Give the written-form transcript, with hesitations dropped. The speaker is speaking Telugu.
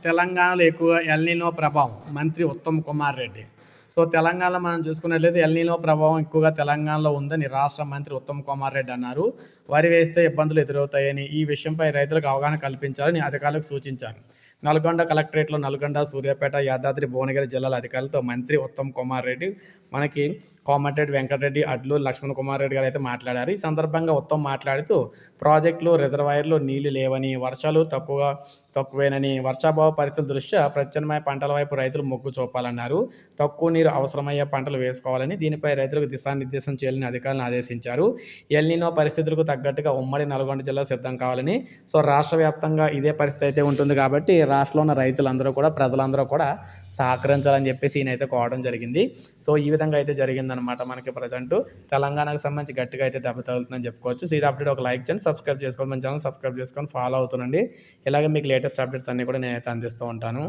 తెలంగాణలో ఎక్కువగా ఎల్‌నినో ప్రభావం మంత్రి ఉత్తమ్ కుమార్ రెడ్డి. సో, తెలంగాణలో మనం చూసుకున్నట్లయితే ఎల్‌నినో ప్రభావం ఎక్కువగా తెలంగాణలో ఉందని రాష్ట్ర మంత్రి ఉత్తమ్ కుమార్ రెడ్డి అన్నారు. వరి వేస్తే ఇబ్బందులు ఎదురవుతాయని, ఈ విషయంపై రైతులకు అవగాహన కల్పించాలని అధికారులకు సూచించారు. నల్గొండ కలెక్టరేట్‌లో నల్గొండ, సూర్యాపేట, యాదాద్రి భువనగిరి జిల్లాల అధికారులతో మంత్రి ఉత్తమ్ కుమార్ రెడ్డి, కోమటిరెడ్డి వెంకటరెడ్డి, అడ్లూరి లక్ష్మణ్ కుమార్ రెడ్డి గారైతే మాట్లాడారు. ఈ సందర్భంగా ఉత్తమ్ మాట్లాడుతూ ప్రాజెక్టులు, రిజర్వాయర్‌లో నీళ్లు లేవని, వర్షాలు తక్కువేనని, వర్షాభావ పరిస్థితుల దృష్ట్యా ప్రత్యామ్నాయ పంటల వైపు రైతులు మొగ్గు చూపాలన్నారు. తక్కువ నీరు అవసరమయ్యే పంటలు వేసుకోవాలని, దీనిపై రైతులకు దిశానిర్దేశం చేయాలని అధికారులను ఆదేశించారు. ఎల్‌నినో పరిస్థితులకు తగ్గట్టుగా ఉమ్మడి నల్గొండ జిల్లా సిద్ధం కావాలని. సో, రాష్ట్ర వ్యాప్తంగా ఇదే పరిస్థితి అయితే ఉంటుంది కాబట్టి రాష్ట్రంలో ఉన్న రైతులందరూ కూడా, ప్రజలందరూ కూడా సహకరించాలని చెప్పేసి ఈయనైతే కోరడం జరిగింది. సో, ఈ విధంగా అయితే జరిగిందనమాట. మనకి ప్రజెంటు తెలంగాణకు సంబంధించి గట్టిగా అయితే దెబ్బ తగులుతుందని చెప్పుకోవచ్చు. సో, ఇది అప్డేట్. ఒక లైక్ చేయండి, సబ్స్క్రైబ్ చేసుకోండి, మన ఛానల్ సబ్స్క్రైబ్ చేసుకొని ఫాలో అవుతుండండి. ఇలాగే మీకు లేటెస్ట్ అప్డేట్స్ అన్నీ కూడా నేనైతే అందిస్తూ ఉంటాను.